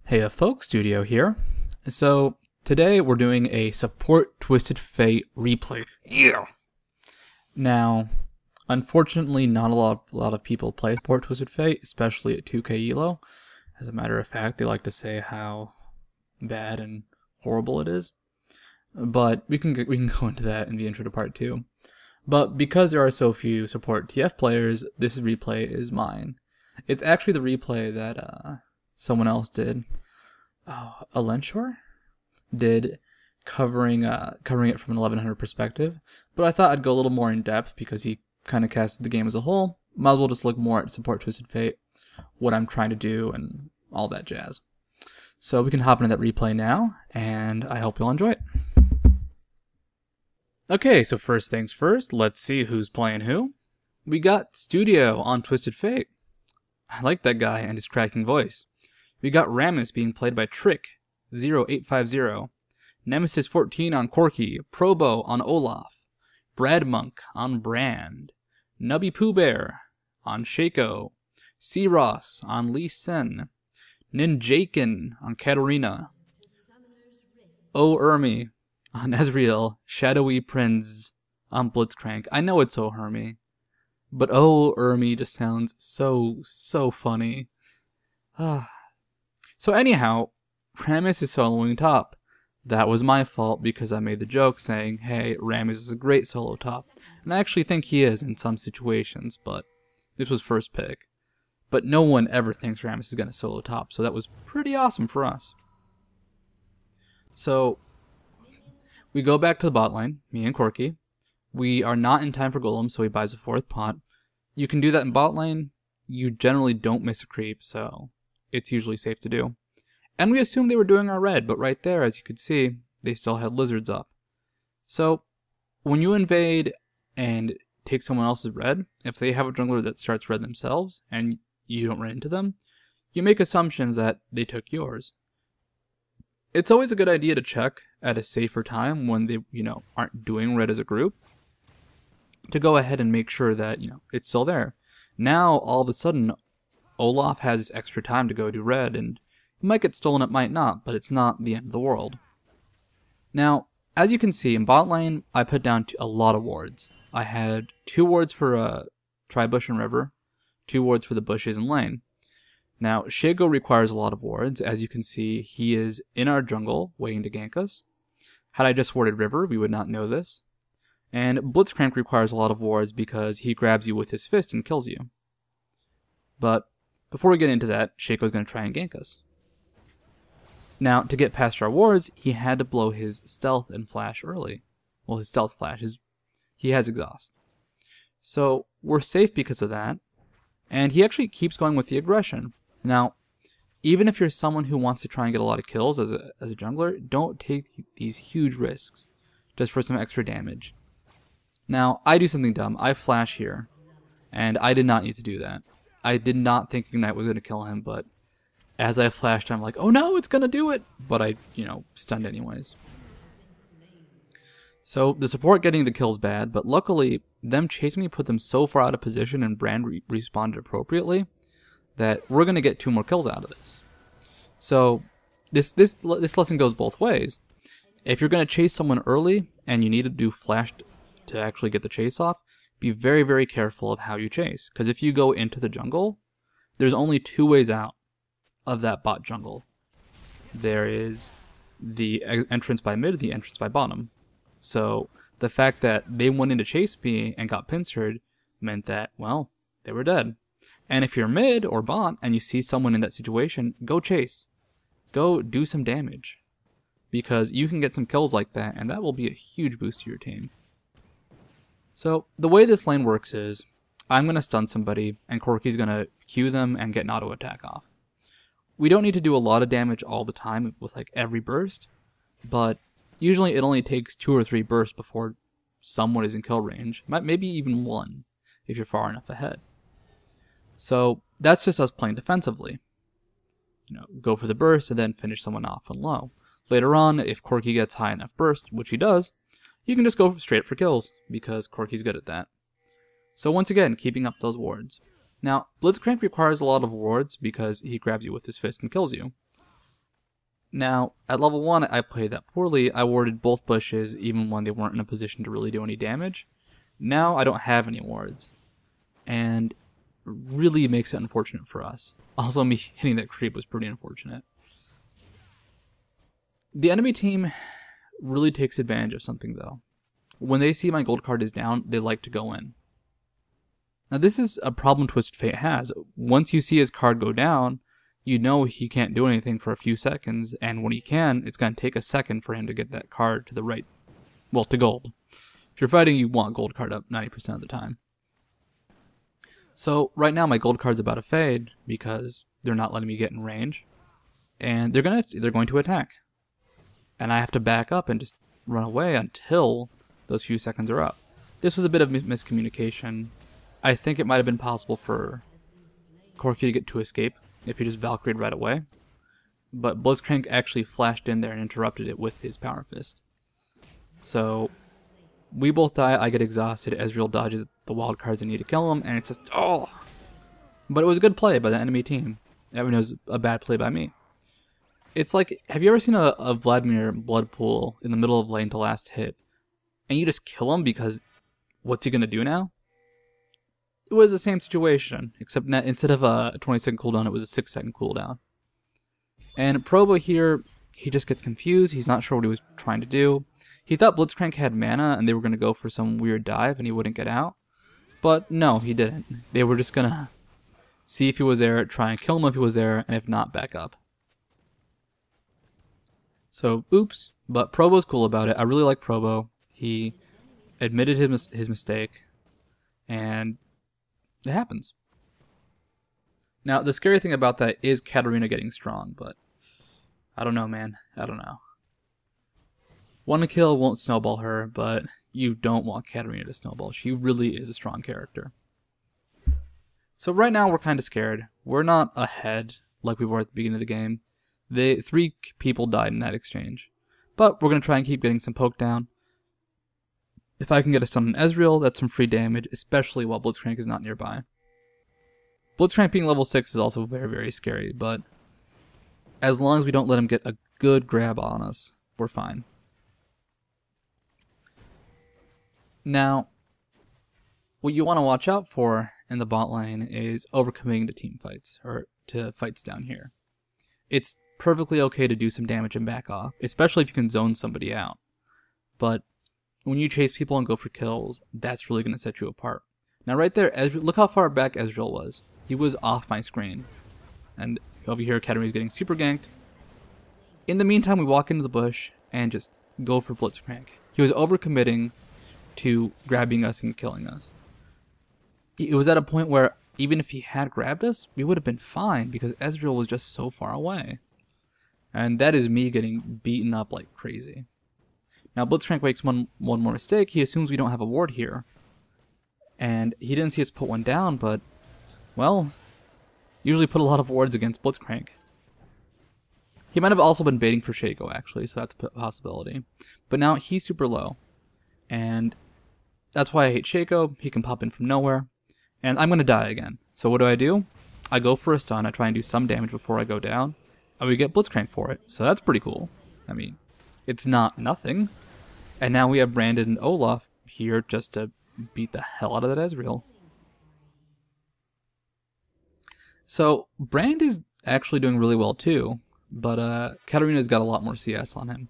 Hey folks, Studio here. So today we're doing a support Twisted Fate replay. Yeah. Now, unfortunately, not a lot of people play support Twisted Fate, especially at 2K Elo. As a matter of fact, they like to say how bad and horrible it is. But we can go into that in the intro to part 2. But because there are so few support TF players, this replay is mine. It's actually the replay that someone else did. Alenshore did covering it from an 1100 perspective, but I thought I'd go a little more in depth because he kind of casted the game as a whole. Might as well just look more at support Twisted Fate, what I'm trying to do, and all that jazz. So we can hop into that replay now, and I hope you'll enjoy it. Okay, so first things first, let's see who's playing who. We got Studio on Twisted Fate. I like that guy and his cracking voice. We got Rammus being played by Trick0850, Nemesis 14 on Corky, Probo on Olaf, Brad Monk on Brand, Nubby Pooh Bear on Shaco, C. Ross on Lee Sin, Ninjakin on Katarina, O. Ermi on Ezreal, Shadowy Prince on Blitzcrank. I know it's O. Hermy, but O. Ermi just sounds so funny. So anyhow, Rammus is soloing top. That was my fault because I made the joke saying, hey, Rammus is a great solo top. And I actually think he is in some situations, but this was first pick. But no one ever thinks Rammus is going to solo top, so that was pretty awesome for us. So, we go back to the bot lane, me and Corky. We are not in time for Golem, so he buys a 4th pot. You can do that in bot lane. You generally don't miss a creep, so it's usually safe to do. And we assumed they were doing our red, but right there, as you could see, they still had lizards up. So, when you invade and take someone else's red, if they have a jungler that starts red themselves, and you don't run into them, you make assumptions that they took yours. It's always a good idea to check at a safer time when they, aren't doing red as a group, to go ahead and make sure that, it's still there. Now, all of a sudden, Olaf has extra time to go do red, and it might get stolen, it might not, but it's not the end of the world. Now, as you can see, in bot lane, I put down a lot of wards. I had 2 wards for Tribush and River, 2 wards for the bushes and lane. Now, Shaco requires a lot of wards. As you can see, he is in our jungle, waiting to gank us. Had I just warded River, we would not know this. And Blitzcrank requires a lot of wards because he grabs you with his fist and kills you. But before we get into that, Shaco's going to try and gank us. Now, to get past our wards, he had to blow his stealth and flash early. Well, his stealth flash, he has exhaust. So, we're safe because of that. And he actually keeps going with the aggression. Now, even if you're someone who wants to try and get a lot of kills as a jungler, don't take these huge risks just for some extra damage. Now, I do something dumb. I flash here, and I did not need to do that. I did not think Ignite was going to kill him, but as I flashed, I'm like, oh no, it's going to do it! But I, stunned anyways. So, the support getting the kill's bad, but luckily, them chasing me put them so far out of position and Brand responded appropriately that we're going to get 2 more kills out of this. So, this lesson goes both ways. If you're going to chase someone early, and you need to do flash to actually get the chase off, be very, very careful of how you chase. Because if you go into the jungle, there's only 2 ways out of that bot jungle. There is the entrance by mid, the entrance by bottom. So the fact that they went in to chase me and got pincered meant that, well, they were dead. And if you're mid or bot and you see someone in that situation, go chase. Go do some damage. Because you can get some kills like that, and that will be a huge boost to your team. So, the way this lane works is, I'm going to stun somebody, and Corky's going to Q them and get an auto attack off. We don't need to do a lot of damage all the time with like every burst, but usually it only takes 2 or 3 bursts before someone is in kill range, maybe even 1, if you're far enough ahead. So, that's just us playing defensively. Go for the burst and then finish someone off on low. Later on, if Corky gets high enough burst, which he does, you can just go straight for kills, because Corky's good at that. So once again, keeping up those wards. Now, Blitzcrank requires a lot of wards because he grabs you with his fist and kills you. Now, at level 1, I played that poorly. I warded both bushes even when they weren't in a position to really do any damage. Now, I don't have any wards. And really makes it unfortunate for us. Also, me hitting that creep was pretty unfortunate. The enemy team really takes advantage of something, though. When they see my gold card is down, they like to go in. Now, this is a problem Twisted Fate has. Once you see his card go down, you know he can't do anything for a few seconds, and when he can, it's going to take a second for him to get that card to the right, well, to gold. If you're fighting, you want gold card up 90% of the time. So right now my gold card's about to fade because they're not letting me get in range, and they're going to attack. And I have to back up and just run away until those few seconds are up. This was a bit of miscommunication. I think it might have been possible for Corky to get to escape if he just Valkyrie'd right away, but Blitzcrank actually flashed in there and interrupted it with his Power Fist. So we both die, I get exhausted, Ezreal dodges the wild cards and need to kill him, and it's just, oh! But it was a good play by the enemy team. I mean, it was a bad play by me. It's like, have you ever seen a Vladimir blood pool in the middle of lane to last hit, and you just kill him because what's he gonna do now? It was the same situation, except instead of a 20-second cooldown, it was a 6-second cooldown. And Probo here, he just gets confused, he's not sure what he was trying to do. He thought Blitzcrank had mana and they were going to go for some weird dive and he wouldn't get out. But no, he didn't. They were just going to see if he was there, try and kill him if he was there, and if not, back up. So, oops, but Probo's cool about it. I really like Probo. He admitted his mistake, and it happens. Now, the scary thing about that is Katarina getting strong, but I don't know, man. I don't know. One kill won't snowball her, but you don't want Katarina to snowball. She really is a strong character. So right now we're kind of scared. We're not ahead like we were at the beginning of the game. 3 people died in that exchange. But we're going to try and keep getting some poke down. If I can get a stun on Ezreal, that's some free damage, especially while Blitzcrank is not nearby. Blitzcrank being level 6 is also very, very scary, but as long as we don't let him get a good grab on us, we're fine. Now, what you want to watch out for in the bot lane is overcommitting to team fights, or to fights down here. It's perfectly okay to do some damage and back off, especially if you can zone somebody out. But when you chase people and go for kills, that's really going to set you apart. Now right there, look how far back Ezreal was. He was off my screen. And over here, Katarina's getting super ganked. In the meantime, we walk into the bush and just go for Blitzcrank. He was overcommitting to grabbing us and killing us. It was at a point where even if he had grabbed us, we would have been fine because Ezreal was just so far away. And that is me getting beaten up like crazy. Now Blitzcrank makes one more mistake. He assumes we don't have a ward here. And he didn't see us put one down, but, well, usually put a lot of wards against Blitzcrank. He might have also been baiting for Shaco, actually, so that's a possibility. But now he's super low. And that's why I hate Shaco. He can pop in from nowhere. And I'm going to die again. So what do? I go for a stun. I try and do some damage before I go down. And we get Blitzcrank for it. So that's pretty cool. I mean, it's not nothing. And now we have Brandon and Olaf here just to beat the hell out of that Ezreal. So Brand is actually doing really well too. But Katarina's got a lot more CS on him.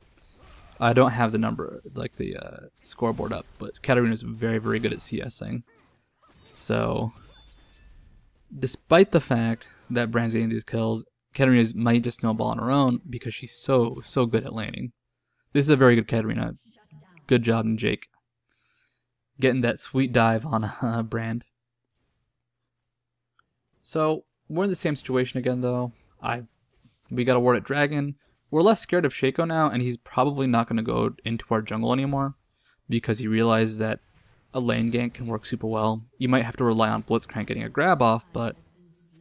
I don't have the number, like the scoreboard up, but Katarina's very, very good at CSing. So, despite the fact that Brand's getting these kills, Katarina's might just snowball on her own because she's so good at laning. This is a very good Katarina. Good job, Jake. Getting that sweet dive on Brand. So, we're in the same situation again, though. We got a ward at Dragon. We're less scared of Shaco now, and he's probably not going to go into our jungle anymore because he realized that a lane gank can work super well. You might have to rely on Blitzcrank getting a grab off, but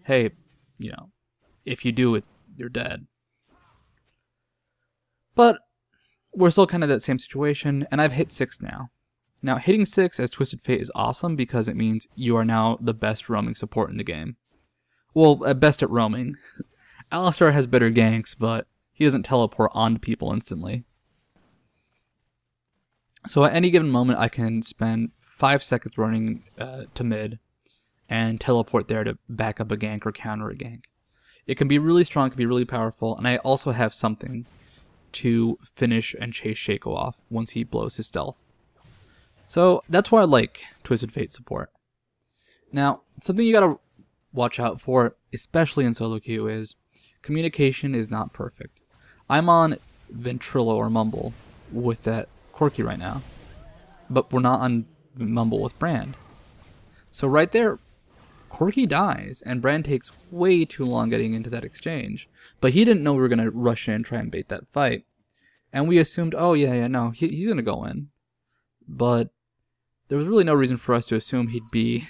hey, you know, if you do it, you're dead. But we're still kind of that same situation, and I've hit 6 now. Now, hitting 6 as Twisted Fate is awesome because it means you are now the best roaming support in the game. Well, at best at roaming. Alistar has better ganks, but he doesn't teleport onto people instantly. So at any given moment, I can spend 5 seconds running to mid and teleport there to back up a gank or counter a gank. It can be really strong, it can be really powerful, and I also have something to finish and chase Shaco off once he blows his stealth. So that's why I like Twisted Fate support. Now, something you gotta watch out for, especially in solo queue, is communication is not perfect. I'm on Ventrilo or Mumble with that Corki right now, but we're not on Mumble with Brand. So right there, Corki dies, and Brand takes way too long getting into that exchange. But he didn't know we were going to rush in and try and bait that fight. And we assumed, oh yeah, no, he's going to go in. But there was really no reason for us to assume he'd be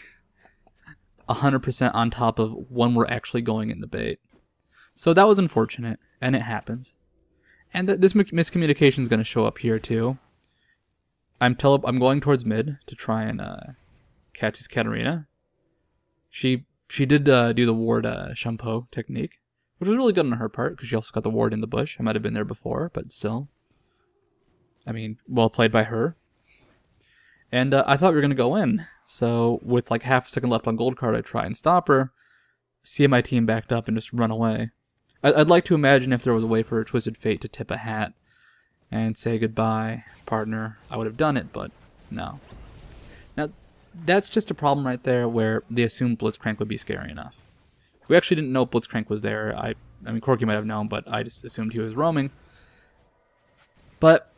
100% on top of when we're actually going in the bait. So that was unfortunate, and it happens. And this miscommunication is going to show up here too. I'm going towards mid to try and catch his Katarina. She did do the ward shampoo technique, which was really good on her part because she also got the ward in the bush. I might have been there before, but still. I mean, well played by her. And I thought we were going to go in. So with like half a second left on gold card, I try and stop her, see my team backed up, and just run away. I'd like to imagine if there was a way for Twisted Fate to tip a hat and say goodbye, partner, I would have done it, but no. Now, that's just a problem right there where they assumed Blitzcrank would be scary enough. We actually didn't know Blitzcrank was there. I mean, Corki might have known, but I just assumed he was roaming. But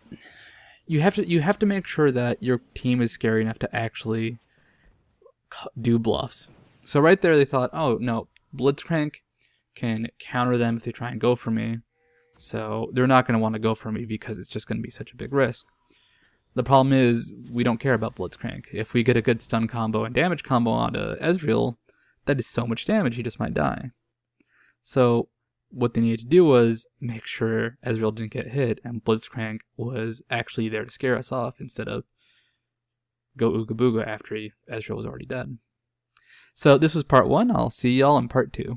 you have to make sure that your team is scary enough to actually do bluffs. So right there they thought, oh no, Blitzcrank can counter them if they try and go for me. So they're not going to want to go for me because it's just going to be such a big risk. The problem is we don't care about Blitzcrank. If we get a good stun combo and damage combo onto Ezreal, that is so much damage he just might die. So what they needed to do was make sure Ezreal didn't get hit and Blitzcrank was actually there to scare us off instead of go ooga booga after Ezreal was already dead. So this was part 1. I'll see y'all in part 2.